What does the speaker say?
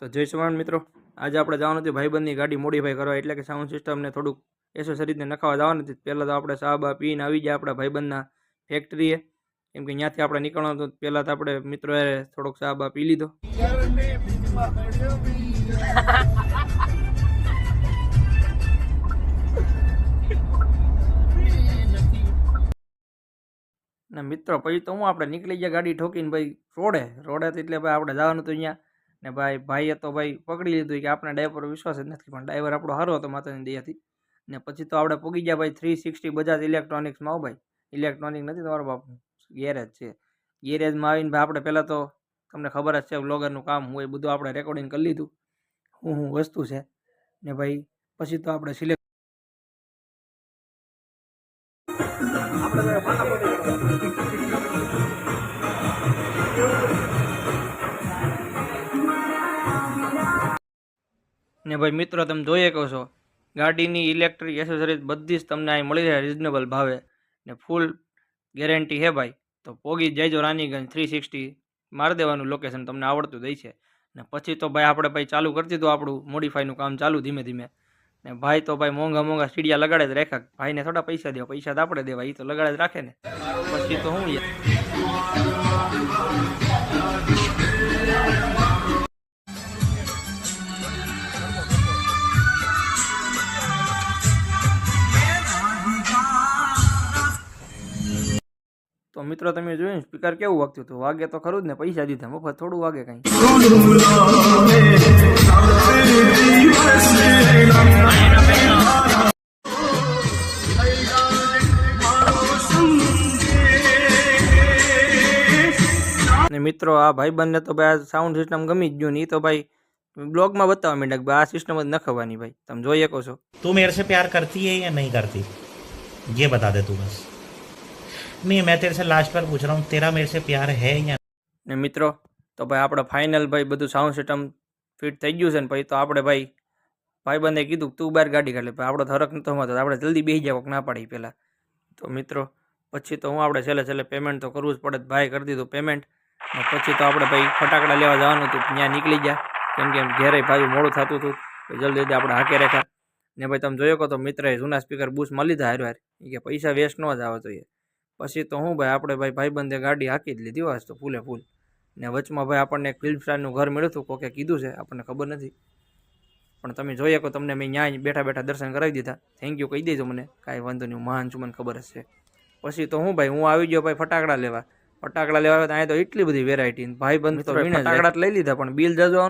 તો જય શ્રીરામ મિત્રો, આજે આપણે જવાનું હતું ભાઈબંધની ગાડી મોડિફાઈ કરવા, એટલે કે સાઉન્ડ સિસ્ટમને થોડુંક એસેસરીઝને નખાવા જવાનું હતું. પહેલાં તો આપણે સાબા પીને આવી ગયા આપણા ભાઈબંધના ફેક્ટરીએ, કેમ કે ત્યાંથી આપણે નીકળવાનું હતું. પહેલાં તો આપણે મિત્રોએ થોડોક સાબા પી લીધો. ને મિત્રો પછી તો હું આપણે નીકળી ગયા ગાડી ઠોકીને ભાઈ રોડેથી, એટલે ભાઈ આપણે જવાનું હતું અહીંયા. ને ભાઈએ તો ભાઈ પકડી લીધું કે આપણે ડ્રાઈવર પર વિશ્વાસ જ નથી, પણ ડ્રાઈવર આપણો સારો હતો માતાની દયાથી. ને પછી તો આપણે પૂગી ગયા ભાઈ 360 બજાજ ઇલેક્ટ્રોનિક્સમાં. આવો ભાઈ, ઇલેક્ટ્રોનિક નથી તમારો બાપનું, ગેરેજ છે. ગેરેજમાં આવીને ભાઈ આપણે પહેલાં તો તમને ખબર જ છે વ્લોગરનું કામ હોય, બધું આપણે રેકોર્ડિંગ કરી લીધું હું વસ્તુ છે. ને ભાઈ પછી તો આપણે સિલેક્ટ ને ભાઈ મિત્રો તમે જોઈ શકો છો ગાડીની ઇલેક્ટ્રિક એસેસરીઝ બધી જ તમને અહીં મળી રહે રિઝનેબલ ભાવે ને ફૂલ ગેરંટી છે ભાઈ. તો પોગી જઈજો રાનીગંજ 360 મારી દેવાનું લોકેશન તમને આવડતું દઈ છે. ને પછી તો ભાઈ આપણે ભાઈ ચાલુ કરી દીધું આપણું મોડિફાઈનું કામ ચાલુ ધીમે ધીમે. ને ભાઈ તો ભાઈ મોંઘા સીડિયા લગાડે જ રાખ્યા. ભાઈને થોડા પૈસા દેવા, પૈસા તો આપણે દેવા, એ તો લગાડે જ રાખે ને. પછી તો હું તો મિત્રો તમે જોયું સ્પીકર કેવું વાગતું હતું, વાગે તો ખરું જ ને, પૈસા દીધા મફત થોડું વાગે કઈ. ને મિત્રો આ ભાઈબંધને તો ભાઈ આ સાઉન્ડ સિસ્ટમ ગમી જ ગયું ને, એ તો ભાઈ બ્લોગમાં બતાવવા માંડ્યા કે આ સિસ્ટમ જ નખવાની. ભાઈ તમે જોઈ શકો છો. तू मेरे से प्यार करती है या नहीं करती, ये बता दे तू बस. नहीं, मैं तेरे से लास्ट बार पूछ रहा हूँ, तेरा मेरे से प्यार है या ને મિત્રો તો ભાઈ આપણે ફાઇનલ ભાઈ બધું સાઉન્ડ સિસ્ટમ ફિટ થઈ ગયું છે. ને પછી તો આપણે ભાઈબંધે કીધું તું બહાર ગાડી કાઢે. ભાઈ આપણો હરખ નતો હોતો, આપણે જલ્દી બેસી જાવ ના પાડી પહેલાં. તો મિત્રો પછી તો હું આપણે છેલ્લે પેમેન્ટ તો કરવું જ પડે. ભાઈ કરી દીધું પેમેન્ટ. ને પછી તો આપણે ભાઈ ફટાકડા લેવા જવાનું હતું, ત્યાં નીકળી ગયા, કેમ કે ઘેરે ભાઈ મોડું થતું હતું. તો જલ્દી આપણે હાકે રેખા. ને ભાઈ તમે જોયો તો મિત્રએ જૂના સ્પીકર બૂસમાં લીધા હાર કે પૈસા વેસ્ટ ન જ આવે જોઈએ. પછી તો હું ભાઈ આપણે ભાઈબંધે ગાડી હાકી જ લીધી હોય તો ફૂલે ફૂલ. ને વચમાં ભાઈ આપણને એક ફિલ્મ સ્ટારનું ઘર મળ્યું હતું, કોકે કીધું છે, આપણને ખબર નથી, પણ તમે જોઈએ કે તમને મેં ત્યાં બેઠા દર્શન કરાવી દીધા. થેન્ક યુ કહી દેજો મને, કાંઈ વાંધો નહીં, મહાન છું, મને ખબર જ છે. પછી તો હું આવી ગયો ભાઈ ફટાકડા લેવા. અહીંયા તો એટલી બધી વેરાયટી, ભાઈબંધ તો ફટાકડા લઈ લીધા, પણ બિલ જજો